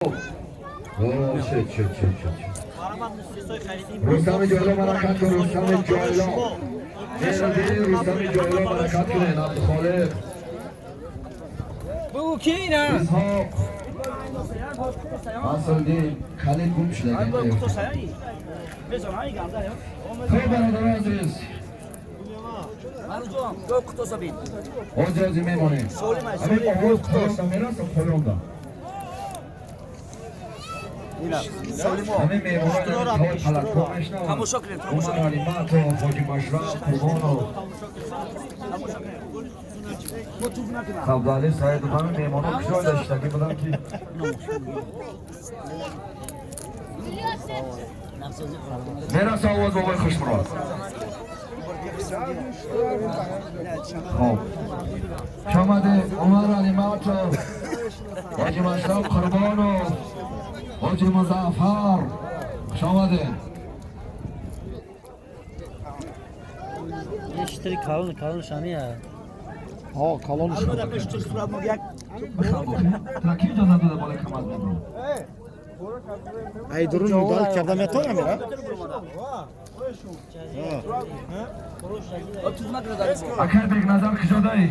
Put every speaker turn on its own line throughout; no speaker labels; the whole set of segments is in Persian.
رستم جایلا برکت کن. رستم جایلا رستم جایلا برکت کنه. عبدالخالق
بگو کی اینا؟
اسحاق حسندین خالد گم شده. خیلی برادران عزیز آجازی میمانه همین آواز کتاستا میرست و پایوندا همین میمانه های پلکا میشنوان عمر علیمت و حاجی مشرف قربان و خبدالی سعید و همین میمانه کشای داشتگی بودن که میرست آواز بابای خوشمراد. خب شامده عمر علیمت و حاجی مشرف قربان و حاجی مظفر شامده
یه kalın şanı ya.
ها کالون شد ترکی اجازه داده بالا کمال بگو
ای درون دال کردم تو میره
اکر بیگ نظر کجاده ای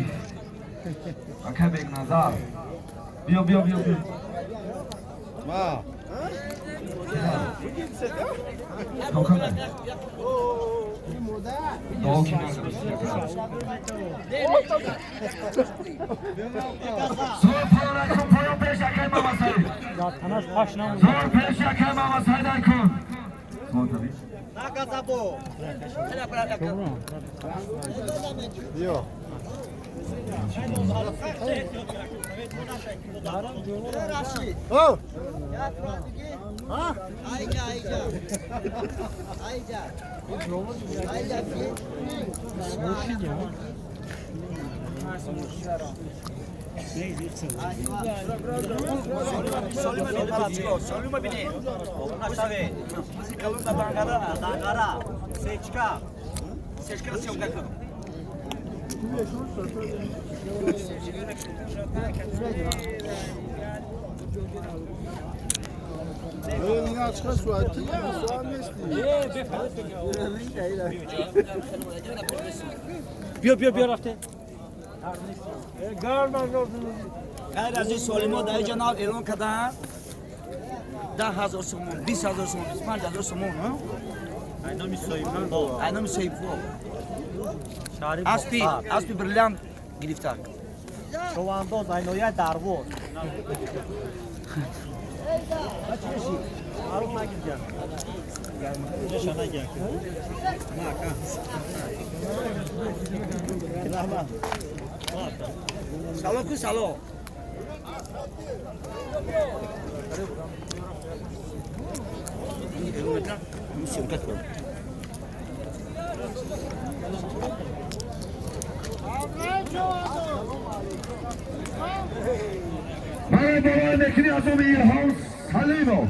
اکر بیگ نظر بیا بیا بیا بیا
ما
دوکنه دوکنه زور پایان کن پایان پیش اکر ماما سایی
Ya Tanas başına mı?
زور پیش اکر ماما سایی در کن زور تبی
بیا او این açık suatı ya soğan nesli
بیا رفته.
غیر از این سوال ما در جناب اعلام کردن 10,000 سومون 20,000 سومون 25,000 سومون اینا میساییم اسبی بریلیان گرفتن
Şovandoz aynoya darvoz. Aruma gideceğim. Yaşana gel.
سلام کو سلام شرکت کن
برای برای مکنی از اون ایلهام سلیمو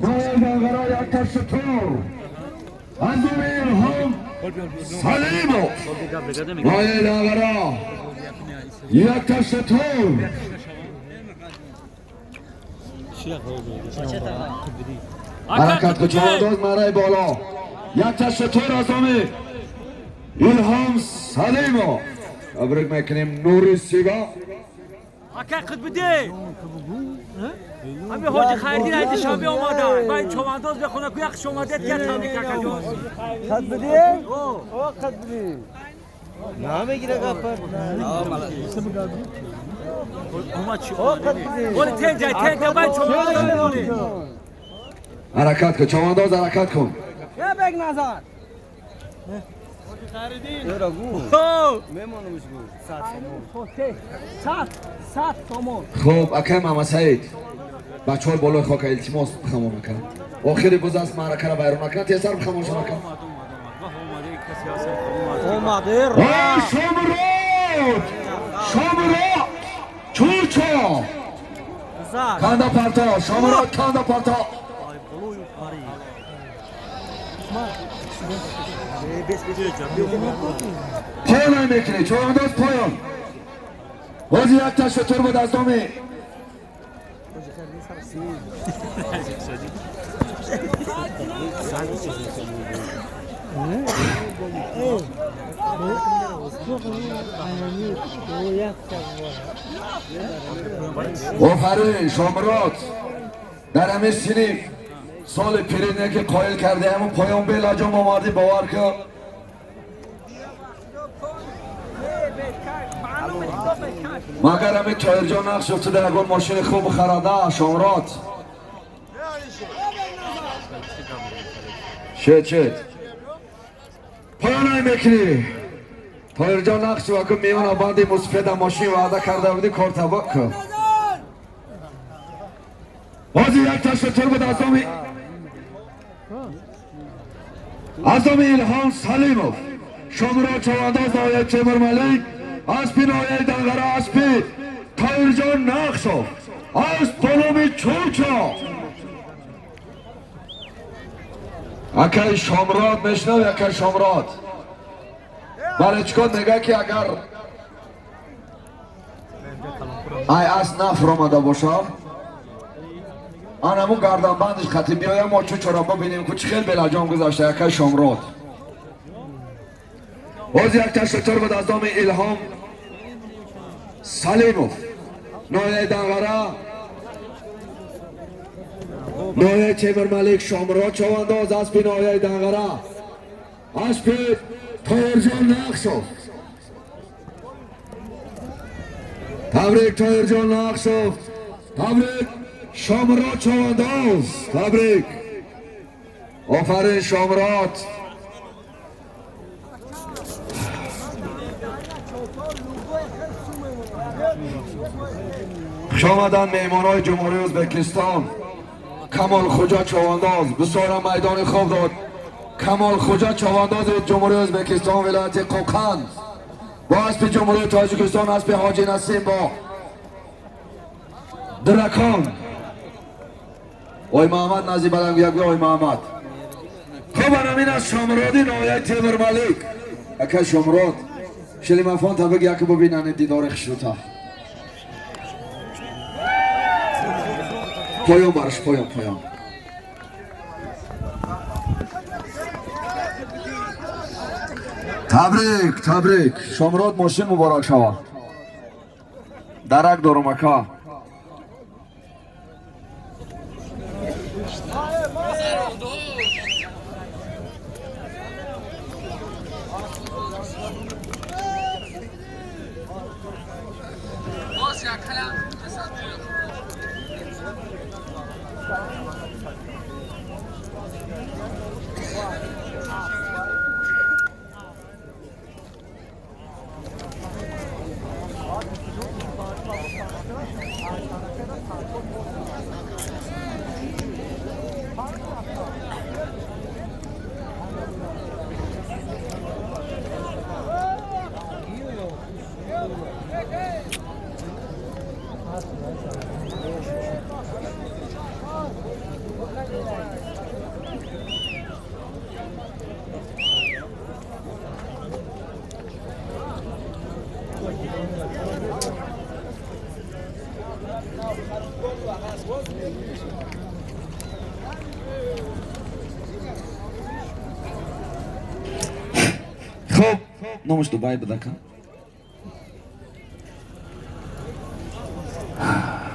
برای برای اکتر شطور از اون ایلهام سلیمو برای برای اکتر شطور حرکت که چهانداز مرای بالا یک شطور از اون ایلهام سلیمو تبریک میکنیم نوری سیبا
Hakan kız bir de. Abi hoca خیردین ایت شابی اومدن. باید چوانdoz بخونه که یک شومدت کرد تبریک کردن.
Kad bidi? O kad bidi. Name gire kapar.
Ama çi.
O kad bidi.
Onu tence باید چوانdoz بخونه.
حرکت کن چوانداز حرکت کن
Ya bek nazar. Yora gu. Memonumuş bu.
Saat somon.
خب اکه محمد سعید بچه ها بالای خاک التماس خمام میکنن آخری بز از معرکه را بیرون نکنن تیزر خمامش نکن
Olmadı.
شامرود شامرود چورچا
Kızar.
کاندا پارتا شامرود کاندا پارتا پایان میکنی چوانداز پایان بازی یک تشتر بود از دومی آفرین شامرات در همه سنی سال پیرینه که قایل کرده همون پایان به لجام آمدی باور که مگر همین تایر جان نقش افته در اگون ماشین خوب خرده شامرات شد پایان های میکنی تایر جان نقش وکم میمون آبادی مصفید ماشین وعده کرده بودی کار تباک کن بازی یک تشتر بود ازامی الهام سلیموف شمرا چوانداز نایه تیمور ملیک اسپی نایه دنگره اسپی تایر جان نقشوف از پلومی چوچا اکی شمرات میشنو اکی شمرات برای چکن میگه که اگر ای از نفر آمده باشه آنمو گردن بندش خطی بیایم ما چو چرا ببینیم که چه خیلی بلجام گذاشته یکی شمرات باز یک تشتر بود از نام الهام سلیموف نایه دنگره نایه تیمور ملیک شمرات چوانداز اسپی نایه دنگره اسپی تایر جان نقشوف تبریک تایر جان نقشوف تبریک شامرات چوانداز تبریک آفرین شامرات خوش آمدن میهمانای جمهوری ازبکستان کمال خوجا چوانداز بسیار میدان خوب داد کمال خوجا چوانداز جمهوری ازبکستان ولایت قوقند با اسب جمهوری تاجیکستان اسب حاجی نسیم با درکان اوی محمد نزی بلنگ یک اوی محمد خوب همین از شامرادی نایه تیمور ملیک اکه شامراد شلی مفان تبگ یکی ببینن دیدار خشوتا پایان برش پایان تبریک شامراد ماشین مبارک شوا درک دارم اکا خب نموش دوبای بدکن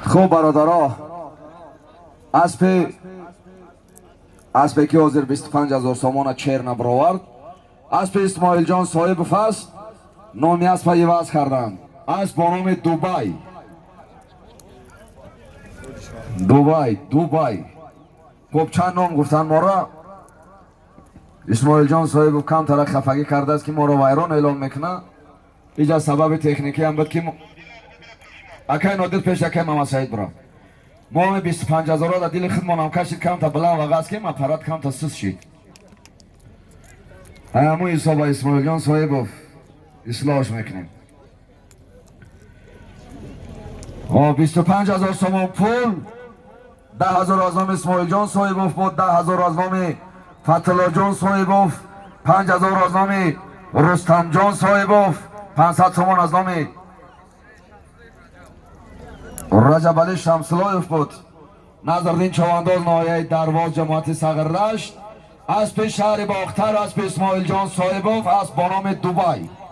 خب برادرها اسبی که حاضر 25,000 سامان چرنه برآورد اسب اسماعیل جان صاحب فصل نامی اسب عوض کردند اسب با نام دوبای خب چند نام گفتن ما را اسماعیل جان صاحب کم طرح خفگی کرده است که ما را ویران اعلام میکنه اینجا سبب تکنیکی هم بود که اکای نادر پیش اکای ماما سعید برا ما هم 25,000 را دیل خودمان هم کشید کم تا بلند و غاز که ما پرد کم تا سوز شید همون حساب اسماعیل جان صاحب اصلاحش میکنیم 25,000 سامان پول 10,000 از نام اسماعیل جان صاحب بود 10,000 از نام فتلا جان صاحب 5,000 از نام رستم جان صاحب 500 سامان از نام رجب علی شمسلایف بود Nazardin Chavandaz noyai Darvoz jamoati Sag'irrasht. Asp shahri Boxtar, asp Ismoiljon Soibov, asp با نام Dubay.